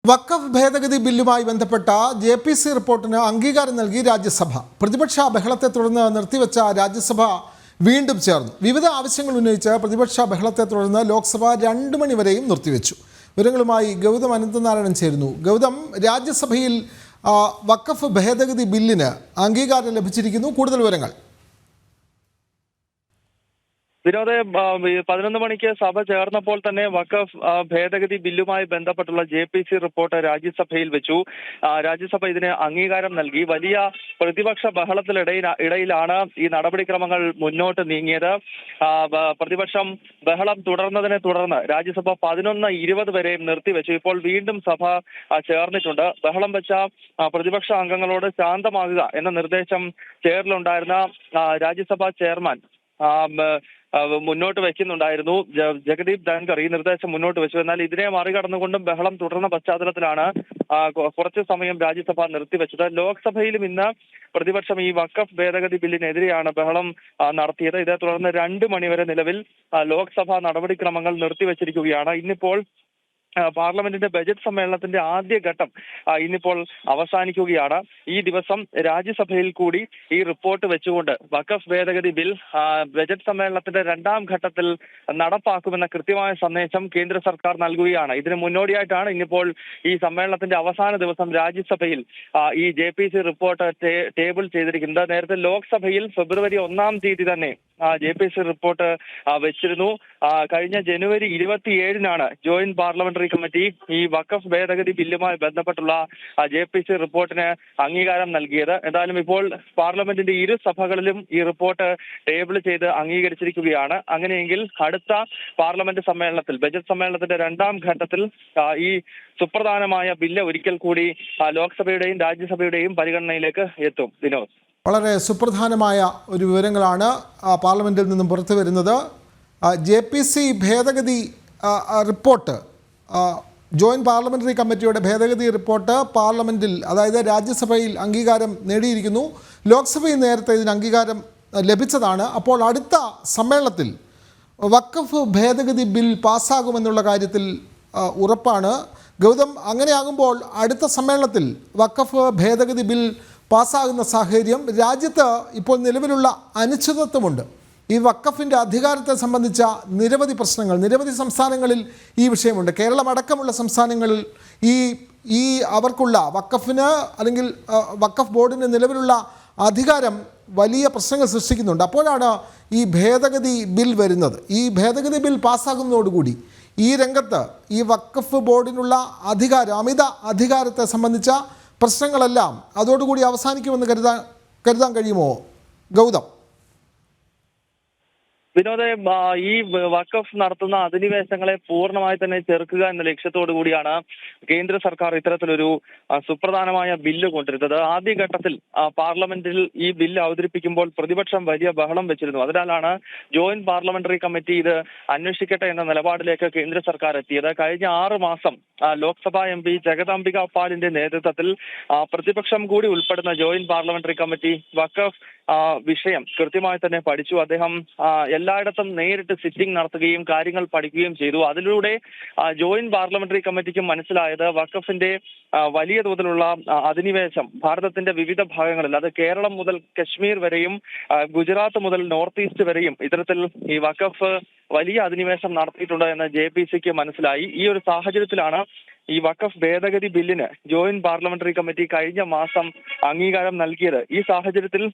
വഖഫ് ഭേദഗതി ബില്ലുമായി ബന്ധപ്പെട്ട JPC റിപ്പോർട്ടിന് അംഗീകാരം നൽകി രാജ്യസഭ. പ്രതിപക്ഷ ബഹളത്തെ തുടർന്ന് നിർത്തിവെച്ച രാജ്യസഭ വീണ്ടും ചേർന്നു. വിവിധ ആവശ്യങ്ങൾ ഉന്നയിച്ച് പ്രതിപക്ഷ ബഹളത്തെ തുടർന്ന് ലോക്സഭ 2 മണി വരെയും നിർത്തിവെച്ചു. വിവരങ്ങളുമായി ഗൗതം അനന്തനാരായണൻ ചേരുന്നു. ഗൗതം, രാജ്യസഭയിൽ വഖഫ് ഭേദഗതി ബില്ലിന് അംഗീകാരം ലഭിച്ചിരിക്കുന്നു. കൂടുതൽ വിവരങ്ങൾ. വിനോദ്, 11 മണിക്ക് സഭ ചേർന്നപ്പോൾ തന്നെ വഖഫ് ഭേദഗതി ബില്ലുമായി ബന്ധപ്പെട്ടുള്ള JPC റിപ്പോർട്ട് രാജ്യസഭയിൽ വെച്ചു. രാജ്യസഭ ഇതിന് അംഗീകാരം നൽകി. വലിയ പ്രതിപക്ഷ ബഹളത്തിനിടയിലാണ് ഈ നടപടിക്രമങ്ങൾ മുന്നോട്ട് നീങ്ങിയത്. പ്രതിപക്ഷം ബഹളം തുടർന്നതിനെ തുടർന്ന് രാജ്യസഭ 11:20 വരെയും നിർത്തിവെച്ചു. ഇപ്പോൾ വീണ്ടും സഭ ചേർന്നിട്ടുണ്ട്. ബഹളം വെച്ച പ്രതിപക്ഷ അംഗങ്ങളോട് ശാന്തമാകുക എന്ന നിർദ്ദേശം ചെയറിലുണ്ടായിരുന്ന രാജ്യസഭാ ചെയർമാൻ മുന്നോട്ട് വയ്ക്കുന്നുണ്ടായിരുന്നു. ജഗദീപ് ധൻഖർ ഈ നിർദ്ദേശം മുന്നോട്ട് വെച്ചു. എന്നാൽ ഇതിനെ മറികടന്നുകൊണ്ടും ബഹളം തുടർന്ന പശ്ചാത്തലത്തിലാണ് കുറച്ചു സമയം രാജ്യസഭ നിർത്തിവെച്ചത്. ലോക്സഭയിലും ഇന്ന് പ്രതിപക്ഷം ഈ വഖഫ് ഭേദഗതി ബില്ലിനെതിരെയാണ് ബഹളം നടത്തിയത്. ഇതേ തുടർന്ന് 2 മണിവരെ നിലവിൽ ലോക്സഭാ നടപടിക്രമങ്ങൾ നിർത്തിവെച്ചിരിക്കുകയാണ്. ഇന്നിപ്പോൾ പാർലമെന്റിന്റെ ബജറ്റ് സമ്മേളനത്തിന്റെ ആദ്യഘട്ടം ഇന്നിപ്പോൾ അവസാനിക്കുകയാണ്. ഈ ദിവസം രാജ്യസഭയിൽ കൂടി ഈ റിപ്പോർട്ട് വെച്ചുകൊണ്ട് വഖഫ് ഭേദഗതി ബിൽ ബജറ്റ് സമ്മേളനത്തിന്റെ 2ാം ഘട്ടത്തിൽ നടപ്പാക്കുമെന്ന കൃത്യമായ സന്ദേശം കേന്ദ്ര സർക്കാർ നൽകുകയാണ്. ഇതിന് മുന്നോടിയായിട്ടാണ് ഇന്നിപ്പോൾ ഈ സമ്മേളനത്തിന്റെ അവസാന ദിവസം രാജ്യസഭയിൽ ഈ JPC റിപ്പോർട്ട് ടേബിൾ ചെയ്തിരിക്കുന്നത്. നേരത്തെ ലോക്സഭയിൽ ഫെബ്രുവരി 1-ാം തീയതി തന്നെ JPC റിപ്പോർട്ട് വെച്ചിരുന്നു. കഴിഞ്ഞ ജനുവരി 27-നാണ് ജോയിന്റ് പാർലമെന്ററി കമ്മിറ്റി ഈ വഖഫ് ഭേദഗതി ബില്ലുമായി ബന്ധപ്പെട്ടുള്ള JPC റിപ്പോർട്ടിന് അംഗീകാരം നൽകിയത്. എന്തായാലും ഇപ്പോൾ പാർലമെന്റിന്റെ ഇരു സഭകളിലും ഈ റിപ്പോർട്ട് ടേബിൾ ചെയ്ത് അംഗീകരിച്ചിരിക്കുകയാണ്. അങ്ങനെയെങ്കിൽ അടുത്ത പാർലമെന്റ് സമ്മേളനത്തിൽ ബജറ്റ് സമ്മേളനത്തിന്റെ 2ാം ഘട്ടത്തിൽ ഈ സുപ്രധാനമായ ബില്ല് ഒരിക്കൽ കൂടി ലോക്സഭയുടെയും രാജ്യസഭയുടെയും പരിഗണനയിലേക്ക് എത്തും. വിനോദ്, വളരെ സുപ്രധാനമായ ഒരു വിവരങ്ങളാണ് പാർലമെന്റിൽ നിന്നും പുറത്തു വരുന്നത്. JPC ഭേദഗതി റിപ്പോർട്ട്, ജോയിന്റ് പാർലമെന്ററി കമ്മിറ്റിയുടെ ഭേദഗതി റിപ്പോർട്ട് പാർലമെന്റിൽ, അതായത് രാജ്യസഭയിൽ അംഗീകാരം നേടിയിരിക്കുന്നു. ലോക്സഭയിൽ നേരത്തെ ഇതിന് അംഗീകാരം ലഭിച്ചതാണ്. അപ്പോൾ അടുത്ത സമ്മേളനത്തിൽ വഖഫ് ഭേദഗതി ബിൽ പാസ്സാകുമെന്നുള്ള കാര്യത്തിൽ ഉറപ്പാണ്. ഗൗതം, അങ്ങനെയാകുമ്പോൾ അടുത്ത സമ്മേളനത്തിൽ വഖഫ് ഭേദഗതി ബിൽ പാസ്സാകുന്ന സാഹചര്യം രാജ്യത്ത് ഇപ്പോൾ നിലവിലുള്ള അനിശ്ചിതത്വമുണ്ട്. ഈ വഖഫിൻ്റെ അധികാരത്തെ സംബന്ധിച്ച നിരവധി പ്രശ്നങ്ങൾ നിരവധി സംസ്ഥാനങ്ങളിൽ ഈ വിഷയമുണ്ട്. കേരളം അടക്കമുള്ള സംസ്ഥാനങ്ങളിൽ ഈ അവർക്കുള്ള വഖഫിന് അല്ലെങ്കിൽ വഖഫ് ബോർഡിന് നിലവിലുള്ള അധികാരം വലിയ പ്രശ്നങ്ങൾ സൃഷ്ടിക്കുന്നുണ്ട്. അപ്പോഴാണ് ഈ ഭേദഗതി ബിൽ വരുന്നത്. ഈ ഭേദഗതി ബിൽ പാസ്സാകുന്നതോടുകൂടി ഈ രംഗത്ത് ഈ വഖഫ് ബോർഡിനുള്ള അധികാരം, അമിത അധികാരത്തെ സംബന്ധിച്ച പ്രശ്നങ്ങളെല്ലാം അതോടുകൂടി അവസാനിക്കുമെന്ന് കരുതാൻ കഴിയുമോ ഗൗതം? വിനോദെ, ഈ വഖഫ് നടത്തുന്ന അധിനിവേശങ്ങളെ പൂർണ്ണമായി തന്നെ ചെറുക്കുക എന്ന ലക്ഷ്യത്തോടു കൂടിയാണ് കേന്ദ്ര സർക്കാർ ഇത്തരത്തിലൊരു സുപ്രധാനമായ ബില്ല് കൊണ്ടുവരുന്നത്. ആദ്യഘട്ടത്തിൽ പാർലമെന്റിൽ ഈ ബില്ല് അവതരിപ്പിക്കുമ്പോൾ പ്രതിപക്ഷം വലിയ ബഹളം വെച്ചിരുന്നു. അതിനാലാണ് ജോയിന്റ് പാർലമെന്ററി കമ്മിറ്റി ഇത് അന്വേഷിക്കട്ടെ എന്ന നിലപാടിലേക്ക് കേന്ദ്ര സർക്കാർ എത്തിയത്. കഴിഞ്ഞ 6 മാസം ലോക്സഭാ MP ജഗദംബിക പാലിന്റെ നേതൃത്വത്തിൽ പ്രതിപക്ഷം കൂടി ഉൾപ്പെടുന്ന ജോയിന്റ് പാർലമെന്ററി കമ്മിറ്റി വഖഫ് വിഷയം കൃത്യമായി തന്നെ പഠിച്ചു. അദ്ദേഹം എല്ലായിടത്തും നേരിട്ട് സിറ്റിംഗ് നടത്തുകയും കാര്യങ്ങൾ പഠിക്കുകയും ചെയ്തു. അതിലൂടെ ജോയിന്റ് പാർലമെന്ററി കമ്മിറ്റിക്ക് മനസ്സിലായത് വഖഫിന്റെ വലിയ തോതിലുള്ള അധിനിവേശം ഭാരതത്തിന്റെ വിവിധ ഭാഗങ്ങളിൽ, അത് കേരളം മുതൽ കശ്മീർ വരെയും ഗുജറാത്ത് മുതൽ നോർത്ത് ഈസ്റ്റ് വരെയും ഇത്തരത്തിൽ ഈ വഖഫ് വലിയ അധിനിവേശം നടത്തിയിട്ടുണ്ട് എന്ന് JPCക്ക് മനസ്സിലായി. ഈ ഒരു സാഹചര്യത്തിലാണ് ഈ വഖഫ് ഭേദഗതി ബില്ലിന് ജോയിന്റ് പാർലമെന്ററി കമ്മിറ്റി കഴിഞ്ഞ മാസം അംഗീകാരം നൽകിയത്. ഈ സാഹചര്യത്തിൽ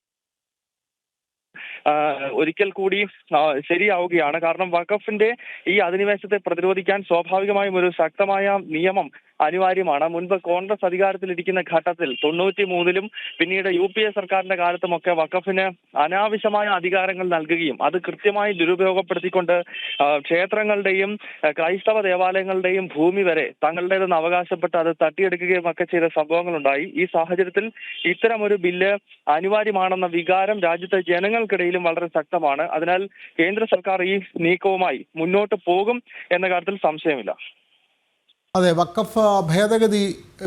ഒരിക്കൽ കൂടി ശരിയാവുകയാണ്. കാരണം വഖഫിന്റെ ഈ അധിനിവേശത്തെ പ്രതിരോധിക്കാൻ സ്വാഭാവികമായും ഒരു ശക്തമായ നിയമം അനിവാര്യമാണ്. മുൻപ് കോൺഗ്രസ് അധികാരത്തിലിരിക്കുന്ന ഘട്ടത്തിൽ 93-ലും പിന്നീട് UPA സർക്കാരിന്റെ കാലത്തുമൊക്കെ വഖഫിന് അനാവശ്യമായ അധികാരങ്ങൾ നൽകുകയും അത് കൃത്യമായി ദുരുപയോഗപ്പെടുത്തിക്കൊണ്ട് ക്ഷേത്രങ്ങളുടെയും ക്രൈസ്തവ ദേവാലയങ്ങളുടെയും ഭൂമി വരെ തങ്ങളുടേതെന്ന് അവകാശപ്പെട്ട് അത് തട്ടിയെടുക്കുകയും ഒക്കെ ചെയ്ത സംഭവങ്ങളുണ്ടായി. ഈ സാഹചര്യത്തിൽ ഇത്തരമൊരു ബില്ല് അനിവാര്യമാണെന്ന വികാരം രാജ്യത്തെ ജനങ്ങൾക്കിടയിലും വളരെ ശക്തമാണ്. അതിനാൽ കേന്ദ്ര സർക്കാർ ഈ നീക്കവുമായി മുന്നോട്ട് പോകും എന്ന കാര്യത്തിൽ സംശയമില്ല. അതെ, വഖഫ് ഭേദഗതി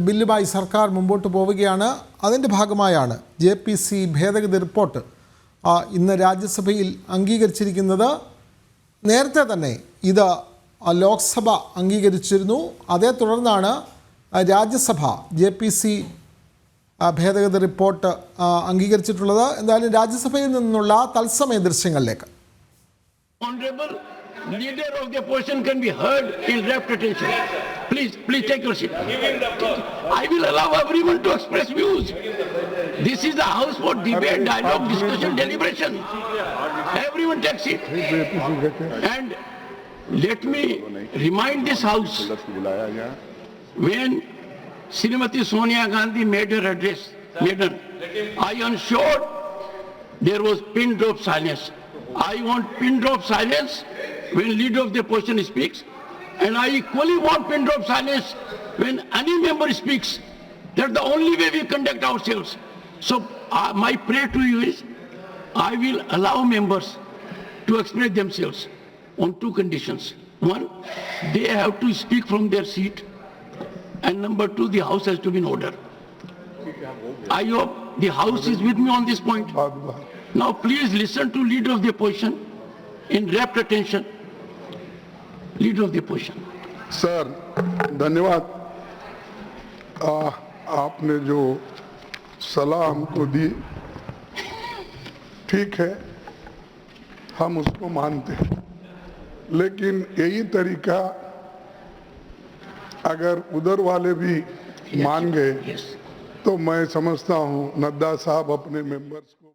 ബില്ലുമായി സർക്കാർ മുമ്പോട്ട് പോവുകയാണ്. അതിൻ്റെ ഭാഗമായാണ് JPC ഭേദഗതി റിപ്പോർട്ട് ഇന്ന് രാജ്യസഭയിൽ അംഗീകരിച്ചിരിക്കുന്നത്. നേരത്തെ തന്നെ ഇത് ലോക്സഭ അംഗീകരിച്ചിരുന്നു. അതേ തുടർന്നാണ് രാജ്യസഭ JPC ഭേദഗതി റിപ്പോർട്ട് അംഗീകരിച്ചിട്ടുള്ളത്. എന്തായാലും രാജ്യസഭയിൽ നിന്നുള്ള തത്സമയ ദൃശ്യങ്ങളിലേക്ക്. Honorable leader of the opposition can be heard in rapt attention. Please take your seat. I will allow everyone to express views. This is the house for debate, dialogue, discussion, deliberation. Everyone take seat. And let me remind this house, when Srimati Sonia Gandhi made her address, I ensured there was pin drop silence. I want pin drop silence when leader of the opposition speaks, and I equally want pin drop silence when any member speaks. That's the only way we conduct ourselves. So my prayer to you is, I will allow members to express themselves on two conditions. One, they have to speak from their seat, and number two, the house has to be in order. I hope the house is with me on this point. Now please listen to leader of the opposition in rapt attention. Leader of the opposition. Sir धन्यवाद. आपने जो सलाह हमको दी ठीक है, हम उसको मानते हैं, लेकिन यही तरीका अगर उधर वाले भी मान गए तो मैं समझता हूं नड्डा साहब अपने मेंबर्स को